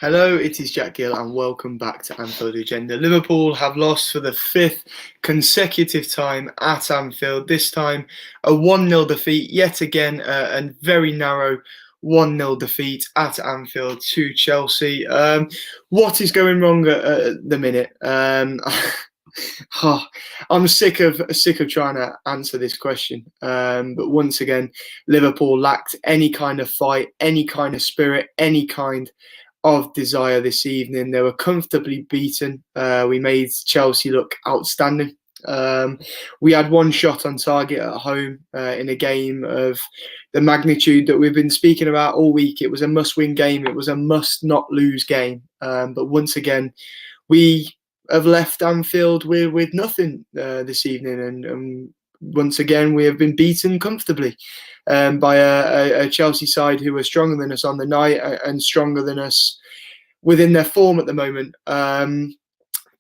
Hello, it is Jack Gill and welcome back to Anfield Agenda. Liverpool have lost for the fifth consecutive time at Anfield. This time a 1-0 defeat, yet again a very narrow 1-0 defeat at Anfield to Chelsea. What is going wrong at the minute? I'm sick of trying to answer this question. But once again, Liverpool lacked any kind of fight, any kind of spirit, any kind of desire this evening. They were comfortably beaten. We made Chelsea look outstanding. We had one shot on target at home in a game of the magnitude that we've been speaking about all week. It was a must-win game. It was a must-not-lose game. But once again, we have left Anfield with nothing this evening, and once again we have been beaten comfortably by a Chelsea side who are stronger than us on the night and stronger than us within their form at the moment.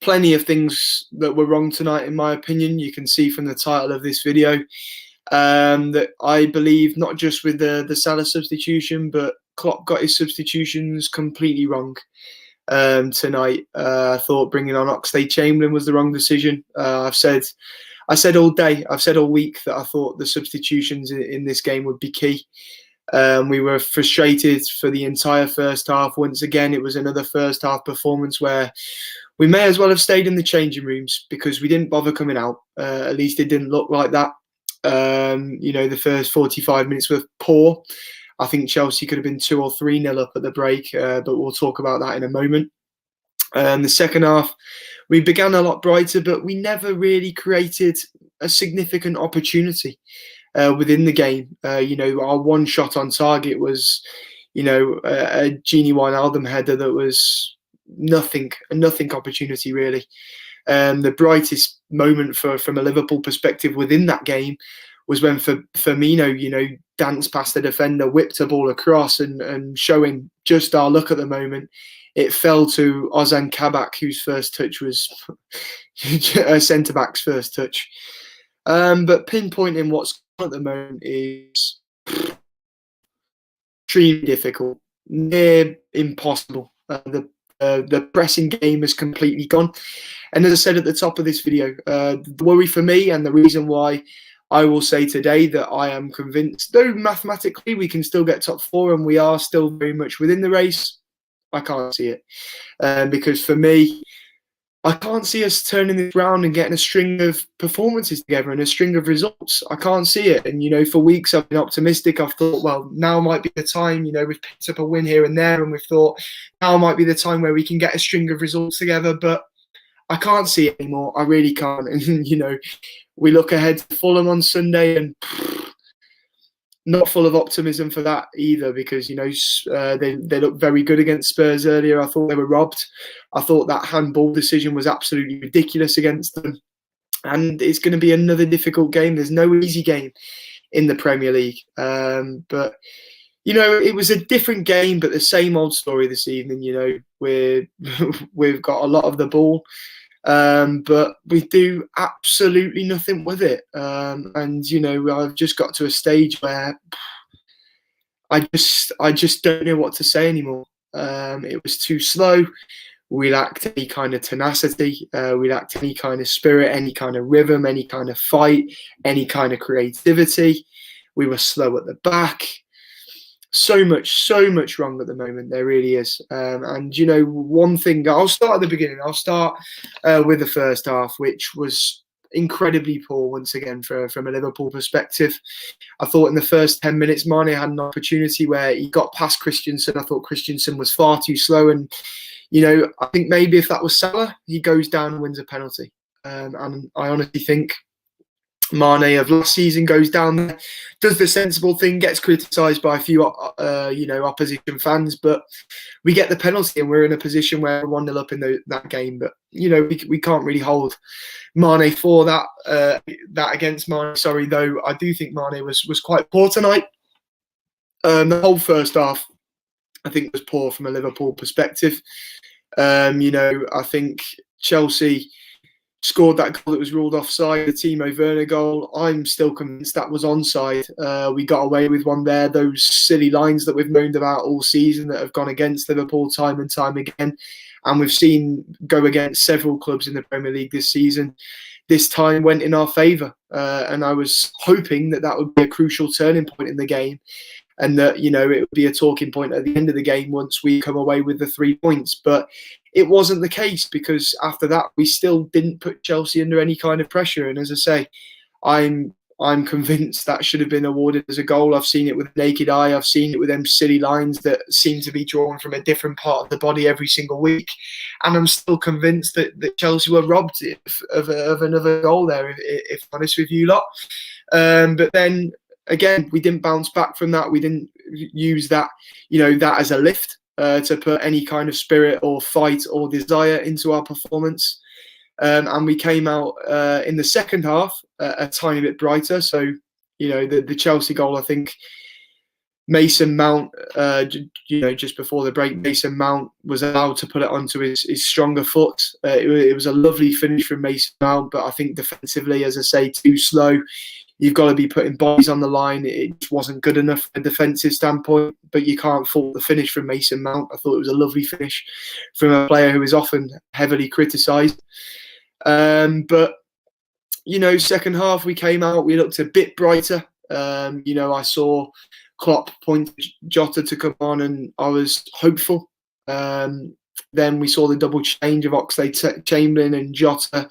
Plenty of things that were wrong tonight, in my opinion. You can see from the title of this video that I believe not just with the Salah substitution, but Klopp got his substitutions completely wrong. Tonight, I thought bringing on Oxlade-Chamberlain was the wrong decision. I said all day, I've said all week that I thought the substitutions in this game would be key. We were frustrated for the entire first half. Once again, it was another first half performance where we may as well have stayed in the changing rooms because we didn't bother coming out. At least it didn't look like that. The first 45 minutes were poor. I think Chelsea could have been 2 or 3-0 up at the break, but we'll talk about that in a moment. The second half, we began a lot brighter, but we never really created a significant opportunity within the game. Our one shot on target was, a Gini Wijnaldum header that was a nothing opportunity really. The brightest moment from a Liverpool perspective within that game was when Firmino, danced past the defender, whipped a ball across, and showing just our luck at the moment, it fell to Ozan Kabak, whose first touch was a centre-back's first touch. But pinpointing what's on at the moment is extremely difficult, near impossible. The pressing game is completely gone. And as I said at the top of this video, the worry for me and the reason why I will say today that I am convinced, though mathematically we can still get top four and we are still very much within the race, I can't see it. Because for me, I can't see us turning this round and getting a string of performances together and a string of results. I can't see it. And, for weeks I've been optimistic. I've thought, well, now might be the time. We've picked up a win here and there, and we've thought now might be the time where we can get a string of results together. But I can't see it anymore. I really can't. And, we look ahead to Fulham on Sunday, and not full of optimism for that either, because they looked very good against Spurs earlier. I thought they were robbed. I thought that handball decision was absolutely ridiculous against them, and it's going to be another difficult game. There's no easy game in the Premier League, but it was a different game, but the same old story this evening. We've got a lot of the ball. But we do absolutely nothing with it. And I've just got to a stage where I just don't know what to say anymore. It was too slow. We lacked any kind of tenacity. We lacked any kind of spirit, any kind of rhythm, any kind of fight, any kind of creativity. We were slow at the back. So much wrong at the moment. There really is. And one thing, I'll start at the beginning. I'll start with the first half, which was incredibly poor once again from a Liverpool perspective. I thought in the first 10 minutes, Mane had an opportunity where he got past Christensen. I thought Christensen was far too slow. And, I think maybe if that was Salah, he goes down and wins a penalty. And I honestly think Mane of last season goes down there, does the sensible thing, gets criticised by a few, opposition fans, but we get the penalty and we're in a position where we're 1-0 up in that game. But we can't really hold Mane for that. That against Mane, sorry, though I do think Mane was quite poor tonight. The whole first half, I think, was poor from a Liverpool perspective. I think Chelsea, scored that goal that was ruled offside, the Timo Werner goal. I'm still convinced that was onside. We got away with one there. Those silly lines that we've moaned about all season that have gone against Liverpool time and time again, and we've seen go against several clubs in the Premier League this season, this time went in our favour. And I was hoping that that would be a crucial turning point in the game, and that, you know, it would be a talking point at the end of the game once we come away with the 3 points. But it wasn't the case, because after that we still didn't put Chelsea under any kind of pressure. And as I say, I'm convinced that should have been awarded as a goal. I've seen it with the naked eye. I've seen it with them silly lines that seem to be drawn from a different part of the body every single week. And I'm still convinced that Chelsea were robbed of another goal there, if I'm honest with you lot. But then again, we didn't bounce back from that. We didn't use that, you know, that as a lift to put any kind of spirit or fight or desire into our performance. And we came out in the second half a tiny bit brighter. So, you know, the Chelsea goal, I think Mason Mount, you know, just before the break, Mason Mount was allowed to put it onto his stronger foot. It was a lovely finish from Mason Mount, but I think defensively, as I say, too slow. You've got to be putting bodies on the line. It just wasn't good enough from a defensive standpoint, but you can't fault the finish from Mason Mount. I thought it was a lovely finish from a player who is often heavily criticised. But, you know, second half we came out, we looked a bit brighter. You know, I saw Klopp point Jota to come on, and I was hopeful. Then we saw the double change of Oxlade-Chamberlain and Jota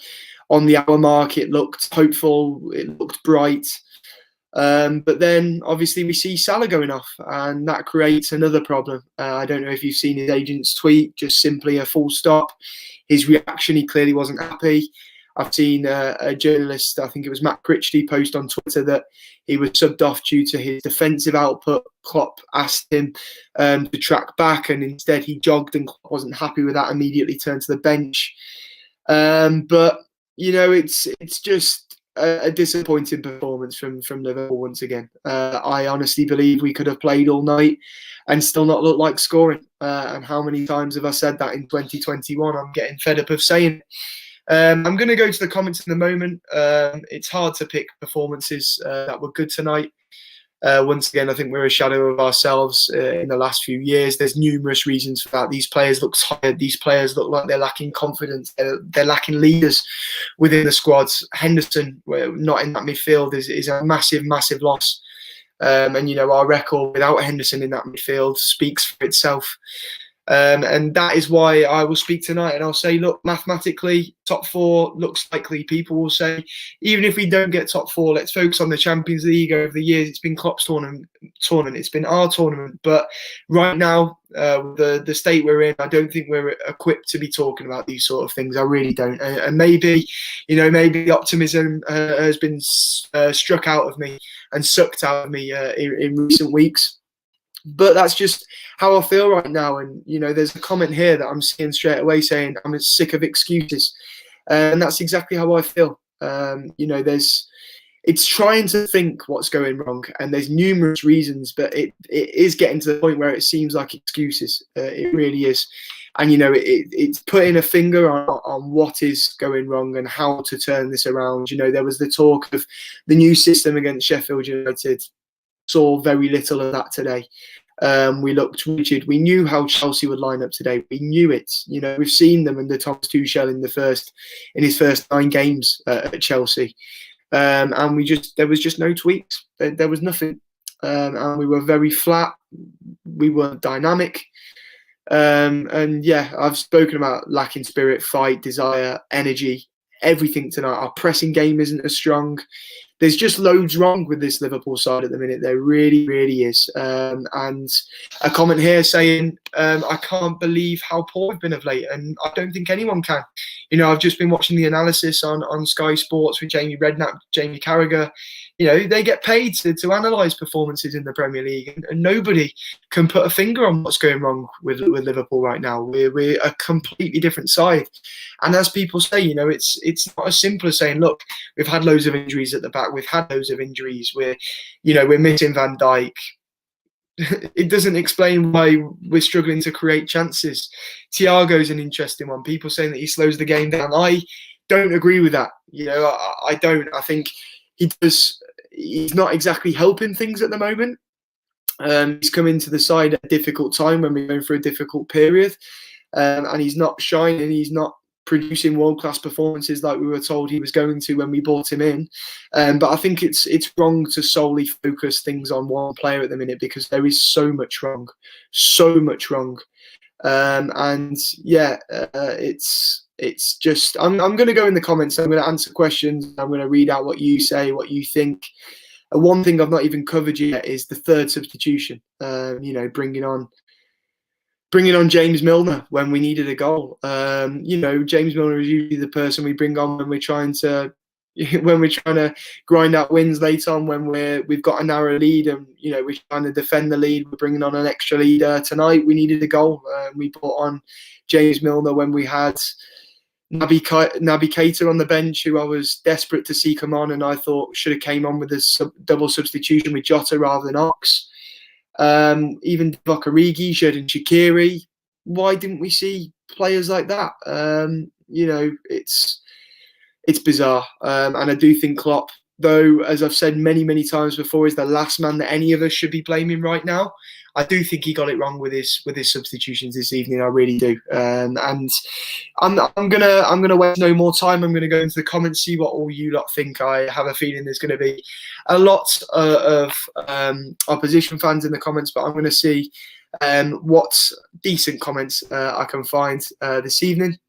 on the hour mark. It looked hopeful, it looked bright. But then obviously we see Salah going off, and that creates another problem. I don't know if you've seen his agent's tweet, just simply a full stop. His reaction, he clearly wasn't happy. I've seen a journalist, I think it was Matt Critchley, post on Twitter that he was subbed off due to his defensive output. Klopp asked him to track back, and instead he jogged, and Klopp wasn't happy with that, immediately turned to the bench. But, you know, it's just a disappointing performance from Liverpool once again. I honestly believe we could have played all night and still not look like scoring. And how many times have I said that in 2021? I'm getting fed up of saying it. I'm going to go to the comments in a moment. It's hard to pick performances that were good tonight. Once again, I think we're a shadow of ourselves in the last few years. There's numerous reasons for that. These players look tired. These players look like they're lacking confidence. They're lacking leaders within the squads. Henderson, not in that midfield, is a massive, massive loss. And, you know, our record without Henderson in that midfield speaks for itself. And that is why I will speak tonight, and I'll say, look, mathematically, top four looks likely. People will say, even if we don't get top four, let's focus on the Champions League. Over the years, it's been Klopp's tournament. It's been our tournament. But right now, the state we're in, I don't think we're equipped to be talking about these sort of things. I really don't. And maybe, you know, maybe the optimism has been struck out of me and sucked out of me in recent weeks. But that's just how I feel right now. And, you know, there's a comment here that I'm seeing straight away saying I'm sick of excuses. And that's exactly how I feel. You know, it's trying to think what's going wrong, and there's numerous reasons, but it is getting to the point where it seems like excuses. It really is. And, you know, it's putting a finger on what is going wrong and how to turn this around. You know, there was the talk of the new system against Sheffield United. Saw very little of that today. We looked rigid. We knew how Chelsea would line up today. We knew it. You know, we've seen them under Thomas Tuchel in his first 9 games at Chelsea, and there was just no tweaks. There was nothing, and we were very flat. We weren't dynamic, and yeah, I've spoken about lacking spirit, fight, desire, energy, everything tonight. Our pressing game isn't as strong. There's just loads wrong with this Liverpool side at the minute. There really, really is. And a comment here saying, I can't believe how poor we've been of late. And I don't think anyone can. You know, I've just been watching the analysis on Sky Sports with Jamie Redknapp, Jamie Carragher. You know, they get paid to analyse performances in the Premier League. And nobody can put a finger on what's going wrong with Liverpool right now. We're a completely different side. And as people say, you know, it's not as simple as saying, look, we've had loads of injuries at the back. We've had loads of injuries. We're missing Van Dijk. It doesn't explain why we're struggling to create chances. Thiago's an interesting one. People saying that he slows the game down. I don't agree with that. You know, I don't. I think he does. He's not exactly helping things at the moment. He's come into the side at a difficult time when we're going through a difficult period, and he's not shining. He's not producing world-class performances like we were told he was going to when we bought him in. But I think it's wrong to solely focus things on one player at the minute, because there is so much wrong, so much wrong. And yeah, it's just I'm going to go in the comments. I'm going to answer questions. I'm going to read out what you say, what you think. One thing I've not even covered yet is the third substitution. You know, bringing on James Milner when we needed a goal. You know, James Milner is usually the person we bring on when we're trying to grind out wins late on, when we've got a narrow lead and, you know, we're trying to defend the lead. We're bringing on an extra leader. Tonight we needed a goal. We put on James Milner when we had Naby Keita on the bench, who I was desperate to see come on, and I thought should have came on with a double substitution with Jota rather than Ox. Even Divock Origi, Xherdan Shaqiri. Why didn't we see players like that? You know, it's bizarre. And I do think Klopp, though, as I've said many, many times before, is the last man that any of us should be blaming right now. I do think he got it wrong with his substitutions this evening. I really do. And I'm gonna waste no more time. I'm gonna go into the comments, see what all you lot think. I have a feeling there's going to be a lot of opposition fans in the comments, but I'm going to see what decent comments I can find this evening.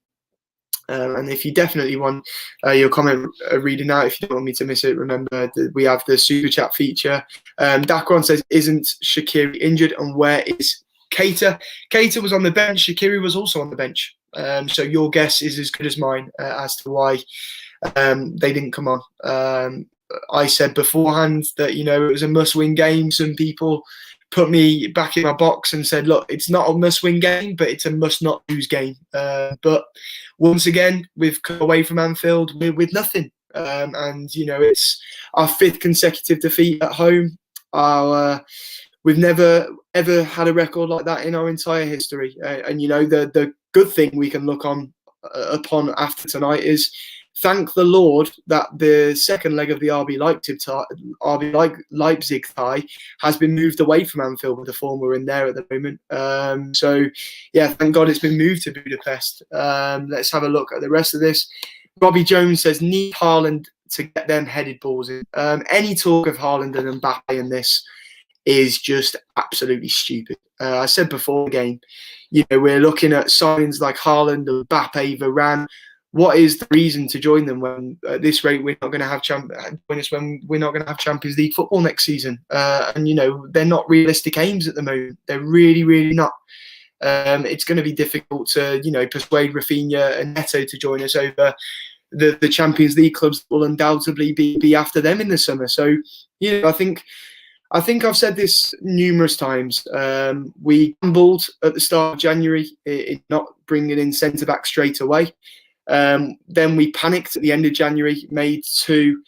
And if you definitely want your comment reading out, if you don't want me to miss it, remember that we have the super chat feature. Dakron says, isn't Shaqiri injured, and where is Keita? Keita was on the bench. Shaqiri was also on the bench. So your guess is as good as mine as to why they didn't come on. I said beforehand that, you know, it was a must-win game. Some people put me back in my box and said, look, it's not a must-win game, but it's a must-not-lose game. But once again, we've come away from Anfield with nothing. And, you know, it's our 5th consecutive defeat at home. We've never, ever had a record like that in our entire history. And you know, the good thing we can look upon after tonight is, thank the Lord that the second leg of the RB Leipzig tie has been moved away from Anfield with the form we're in there at the moment. So, yeah, thank God it's been moved to Budapest. Let's have a look at the rest of this. Robbie Jones says, need Haaland to get them headed balls in. Any talk of Haaland and Mbappe in this is just absolutely stupid. I said before the game, you know, we're looking at signings like Haaland, Mbappe, Varane. What is the reason to join them when at this rate we're not going to have Champions League football next season? And you know, they're not realistic aims at the moment. They're really, really not. It's going to be difficult to, you know, persuade Rafinha and Neto to join us over the Champions League clubs that will undoubtedly be after them in the summer. So, you know, I think I've said this numerous times. We gambled at the start of January in not bringing in centre-back straight away. Then we panicked at the end of January, made 2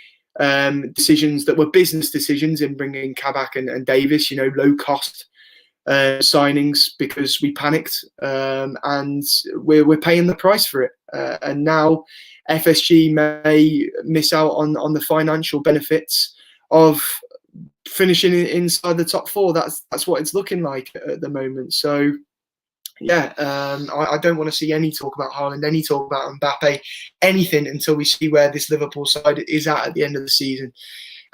decisions that were business decisions in bringing Kabak and Davis, you know, low-cost signings, because we panicked, and we're paying the price for it. And now FSG may miss out on the financial benefits of finishing inside the top 4. That's what it's looking like at the moment. So yeah, I don't want to see any talk about Haaland, any talk about Mbappe, anything until we see where this Liverpool side is at the end of the season.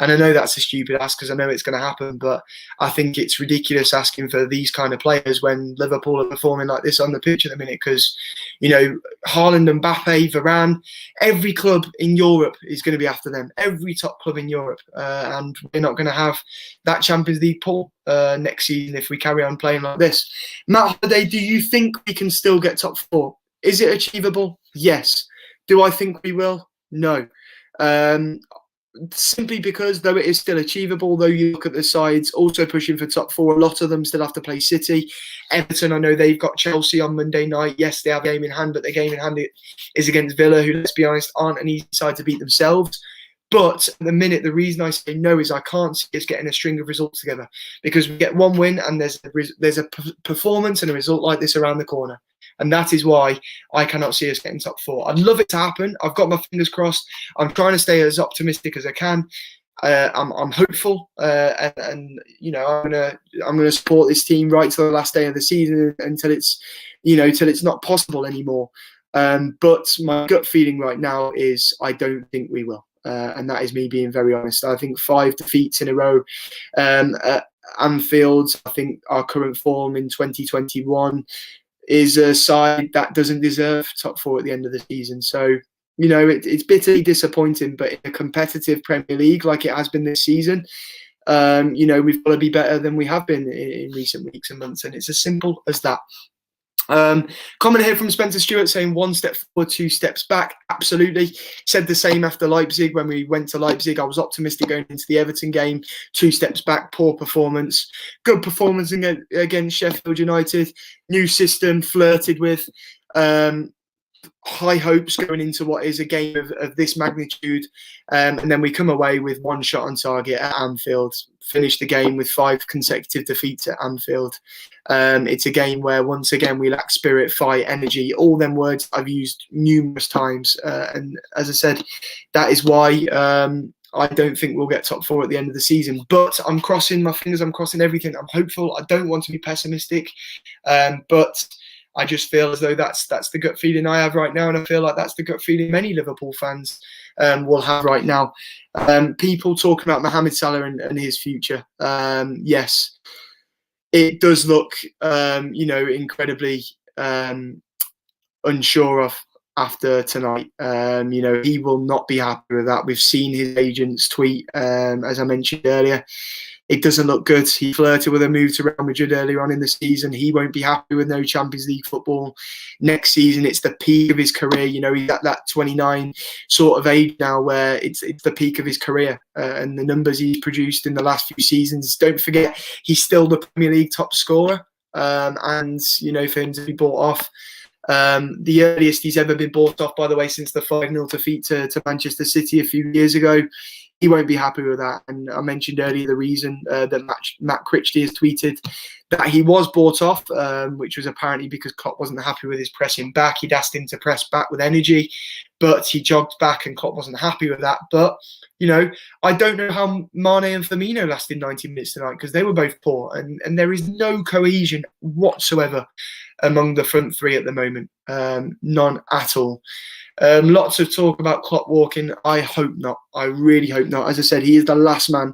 And I know that's a stupid ask, because I know it's going to happen, but I think it's ridiculous asking for these kind of players when Liverpool are performing like this on the pitch at the minute. Because, you know, Haaland, Mbappe, Varane, every club in Europe is going to be after them. Every top club in Europe. And we're not going to have that Champions League pull next season if we carry on playing like this. Matt Holiday, do you think we can still get top 4? Is it achievable? Yes. Do I think we will? No. Simply because, though it is still achievable, though you look at the sides also pushing for top 4, a lot of them still have to play City. Everton, I know they've got Chelsea on Monday night. Yes, they have a game in hand, but the game in hand is against Villa, who, let's be honest, aren't an easy side to beat themselves. But at the minute, the reason I say no is I can't see us getting a string of results together, because we get one win and there's a performance and a result like this around the corner. And that is why I cannot see us getting top four. I'd love it to happen. I've got my fingers crossed. I'm trying to stay as optimistic as I can. I'm hopeful, and you know, I'm gonna support this team right to the last day of the season until it's, you know, till it's not possible anymore. But my gut feeling right now is I don't think we will, and that is me being very honest. I think 5 defeats in a row at Anfield. I think our current form in 2021 is a side that doesn't deserve top four at the end of the season. So, you know, it's bitterly disappointing, but in a competitive Premier League like it has been this season, you know, we've got to be better than we have been in recent weeks and months, and it's as simple as that. Comment here from Spencer Stewart saying 1 step forward, 2 steps back. Absolutely. Said the same after Leipzig. When we went to Leipzig, I was optimistic going into the Everton game. 2 steps back, poor performance. Good performance against Sheffield United. New system, flirted with. High hopes going into what is a game of this magnitude, and then we come away with 1 shot on target at Anfield, finish the game with 5 consecutive defeats at Anfield. It's a game where once again we lack spirit, fight, energy, all them words I've used numerous times, and as I said, that is why I don't think we'll get top 4 at the end of the season. But I'm crossing my fingers, I'm crossing everything. I'm hopeful. I don't want to be pessimistic, but I just feel as though that's the gut feeling I have right now, and I feel like that's the gut feeling many Liverpool fans will have right now. People talking about Mohamed Salah and his future. Yes, it does look, you know, incredibly unsure of after tonight. You know, he will not be happy with that. We've seen his agents tweet, as I mentioned earlier. It doesn't look good. He flirted with a move to Real Madrid earlier on in the season. He won't be happy with no Champions League football next season. It's the peak of his career. You know, he's at that 29 sort of age now where it's the peak of his career, and the numbers he's produced in the last few seasons. Don't forget, he's still the Premier League top scorer. And, you know, for him to be bought off, the earliest he's ever been bought off, by the way, since the 5-0 defeat to Manchester City a few years ago. He won't be happy with that. And I mentioned earlier the reason that Matt Critchley has tweeted that he was bought off, which was apparently because Klopp wasn't happy with his pressing back. He'd asked him to press back with energy, but he jogged back and Klopp wasn't happy with that. But, you know, I don't know how Mane and Firmino lasted 90 minutes tonight because they were both poor. And there is no cohesion whatsoever among the front three at the moment. None at all. Lots of talk about Klopp walking. I hope not. I really hope not. As I said, he is the last man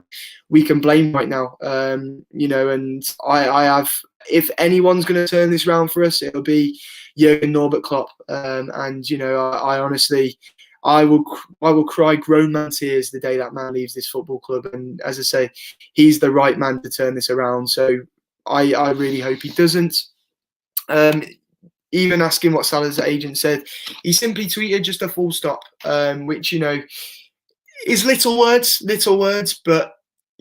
we can blame right now. You know, and I have, if anyone's going to turn this round for us, it'll be Jurgen Norbert Klopp. And, you know, I honestly, I will cry grown man tears the day that man leaves this football club. And as I say, he's the right man to turn this around. So I really hope he doesn't. Even asking what Salah's agent said, he simply tweeted just a full stop, which, you know, is little words, but,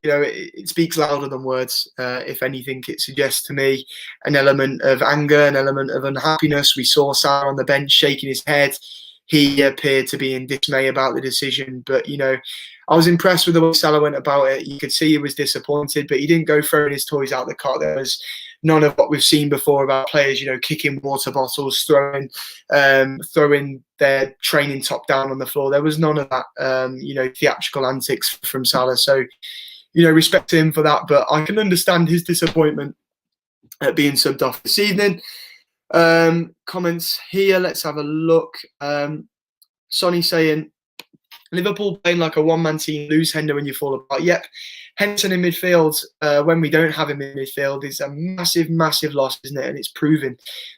you know, it speaks louder than words. If anything, it suggests to me an element of anger, an element of unhappiness. We saw Salah on the bench shaking his head. He appeared to be in dismay about the decision, but, you know, I was impressed with the way Salah went about it. You could see he was disappointed, but he didn't go throwing his toys out the cart. There was none of what we've seen before about players, you know, kicking water bottles, throwing their training top down on the floor. There was none of that, you know, theatrical antics from Salah. So, you know, respect to him for that. But I can understand his disappointment at being subbed off this evening. Comments here. Let's have a look. Sonny saying, Liverpool playing like a one-man team, lose Hendo when you fall apart. Yep. Henderson in midfield, when we don't have him in midfield, is a massive, massive loss, isn't it? And it's proven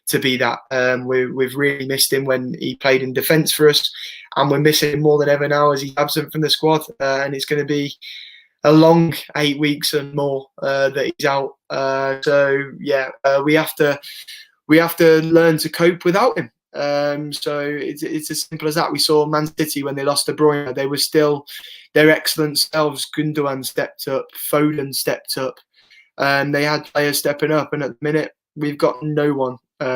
to be that. We've really missed him when he played in defence for us, and we're missing him more than ever now as he's absent from the squad. And it's going to be a long 8 weeks and more that he's out. So yeah, we have to learn to cope without him. So it's as simple as that. We saw Man City when they lost De Bruyne, they were still their excellent selves. Gundogan stepped up, Foden stepped up, and they had players stepping up. And at the minute, we've got no one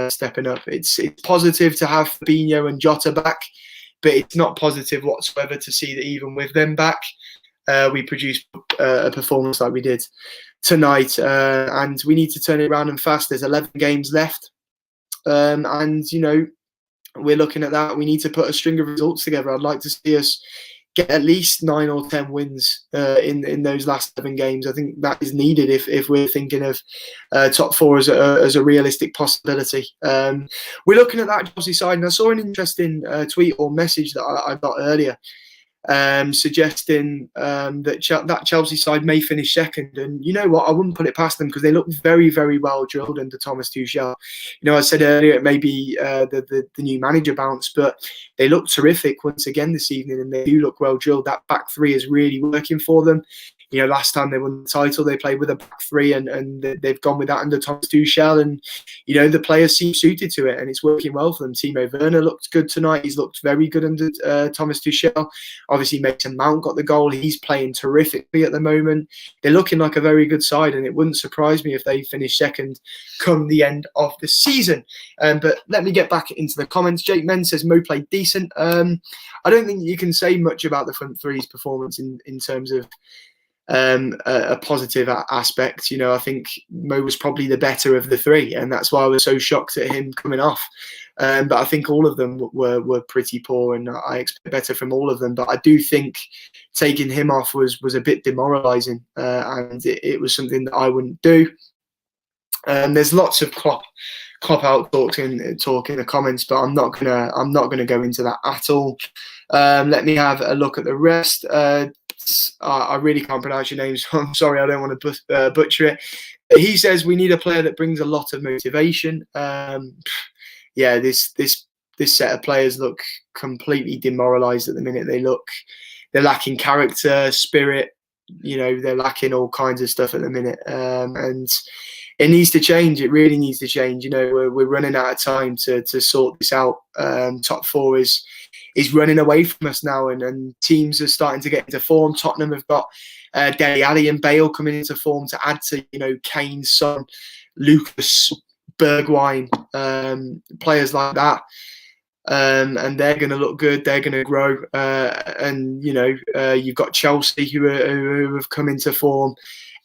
stepping up. It's positive to have Fabinho and Jota back, but it's not positive whatsoever to see that even with them back, we produced a performance like we did tonight. And we need to turn it around and fast. There's 11 games left. and we're looking at that. We need to put a string of results together. I'd like to see us get at least 9 or 10 wins in those last 7 games. I think that is needed if we're thinking of top 4 as a realistic possibility. We're looking at that Chelsea side, and I saw an interesting tweet or message that I got earlier, suggesting that Chelsea side may finish second. And you know what? I wouldn't put it past them, because they look very, very well drilled under Thomas Tuchel. I said earlier it may be the new manager bounce, but they look terrific once again this evening, and they do look well drilled. That back 3 is really working for them. Last time they won the title, they played with a back 3, and they've gone with that under Thomas Tuchel, and the players seem suited to it, and it's working well for them. Timo Werner looked good tonight. He's looked very good under Thomas Tuchel. Obviously, Mason Mount got the goal. He's playing terrifically at the moment. They're looking like a very good side, and it wouldn't surprise me if they finish second come the end of the season. But let me get back into the comments. Jake Men says Mo played decent. I don't think you can say much about the front three's performance in terms of a positive aspect. I think Mo was probably the better of the 3, and that's why I was so shocked at him coming off. But I think all of them were pretty poor, and I expect better from all of them. But I do think taking him off was a bit demoralising, and it was something that I wouldn't do. There's lots of Klopp out talk in the comments, but I'm not gonna go into that at all. Let me have a look at the rest. I really can't pronounce your names, so I'm sorry, I don't want to butcher it. He says we need a player that brings a lot of motivation. Yeah, this set of players look completely demoralised at the minute. They're lacking character, spirit. They're lacking all kinds of stuff at the minute, and it needs to change. It really needs to change. We're running out of time to sort this out. Top 4 is running away from us now, and teams are starting to get into form. Tottenham have got Dele Alli and Bale coming into form to add to Kane, Son, Lucas, Bergwijn, players like that, and they're going to look good. They're going to grow, and you've got Chelsea who have come into form.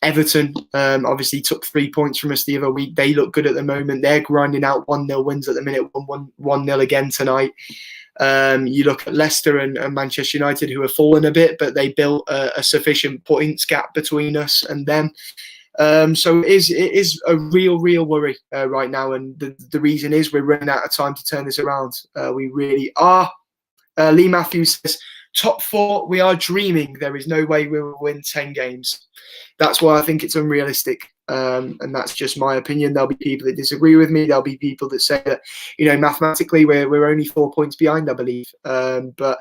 Everton obviously took 3 points from us the other week. They look good at the moment. They're grinding out 1-0 wins at the minute. 1-0 again tonight. You look at Leicester and Manchester United, who have fallen a bit, but they built a sufficient points gap between us and them. So it is a real worry right now, and the reason is we're running out of time to turn this around. We really are. Lee Matthews says, top 4, we are dreaming. There is no way we will win 10 games. That's why I think it's unrealistic. And that's just my opinion. There'll be people that disagree with me. There'll be people that say that, mathematically we're only 4 points behind, I believe. But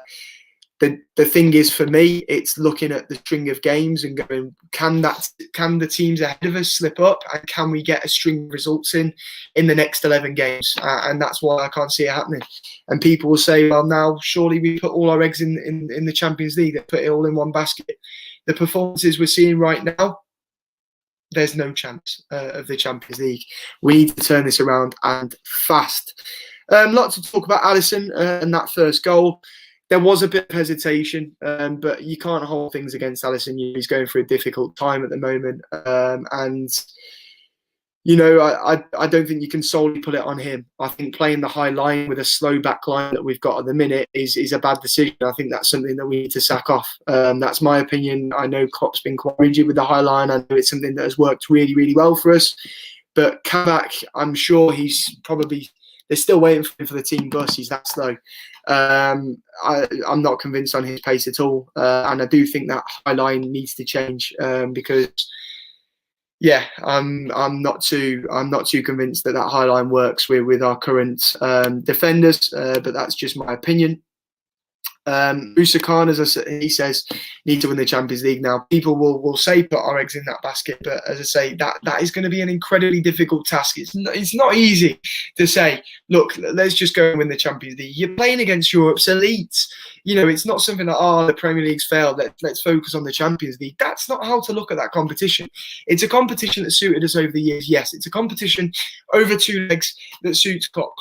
the thing is, for me, it's looking at the string of games and going, can the teams ahead of us slip up, and can we get a string of results in the next 11 games? And that's why I can't see it happening. And people will say, well, now surely we put all our eggs in the Champions League, that put it all in one basket. The performances we're seeing right now, there's no chance of the Champions League. We need to turn this around, and fast. Lots to talk about Alisson and that first goal. There was a bit of hesitation, but you can't hold things against Alisson. He's going through a difficult time at the moment, and I don't think you can solely put it on him. I think playing the high line with a slow back line that we've got at the minute is a bad decision. I think that's something that we need to sack off. That's my opinion. I know Klopp's been quite rigid with the high line. I know it's something that has worked really, really well for us. But Kabak, I'm sure they're still waiting for him for the team bus. He's that slow. I'm not convinced on his pace at all. And I do think that high line needs to change because... yeah, I'm not too convinced that high line works with our current defenders, but that's just my opinion. Musa Khan, as I said, he says, need to win the Champions League now. People will say put our eggs in that basket, but as I say, that is going to be an incredibly difficult task. It's not easy to say, look, let's just go and win the Champions League. You're playing against Europe's elites. It's not something that, the Premier League's failed, let's focus on the Champions League. That's not how to look at that competition. It's a competition that suited us over the years, yes. It's a competition over 2 legs that suits Klopp.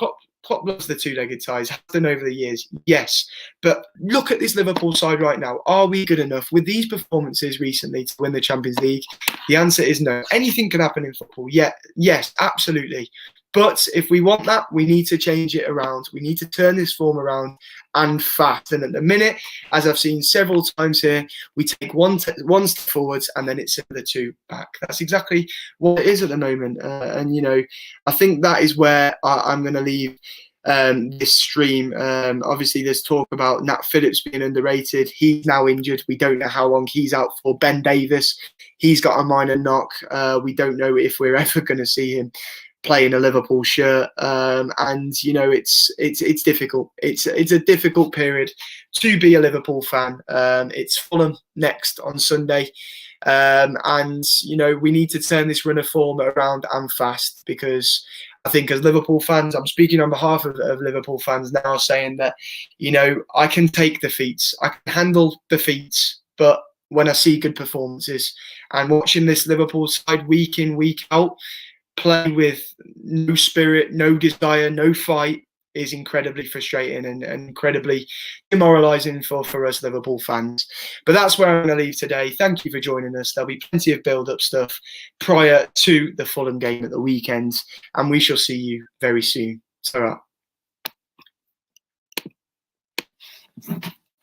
Klopp loves the 2-legged ties, has done over the years, yes. But look at this Liverpool side right now. Are we good enough with these performances recently to win the Champions League? The answer is no. Anything can happen in football. Yeah, yes, absolutely. But if we want that, we need to change it around. We need to turn this form around and fast. And at the minute, as I've seen several times here, we take one step forwards and then it's another two back. That's exactly what it is at the moment. And, you know, I think that is where I'm going to leave this stream. Obviously, there's talk about Nat Phillips being underrated. He's now injured. We don't know how long he's out for. Ben Davis, he's got a minor knock. We don't know if we're ever going to see him playing a Liverpool shirt, and you know it's difficult. It's a difficult period to be a Liverpool fan. It's Fulham next on Sunday, and you know we need to turn this run of form around and fast, because I think as Liverpool fans, I'm speaking on behalf of Liverpool fans now, saying that you know I can take defeats, I can handle defeats, but when I see good performances and watching this Liverpool side week in week out play with no spirit, no desire, no fight is incredibly frustrating and incredibly demoralising for us Liverpool fans. But that's where I'm going to leave today. Thank you for joining us. There'll be plenty of build-up stuff prior to the Fulham game at the weekend, and we shall see you very soon. Salah.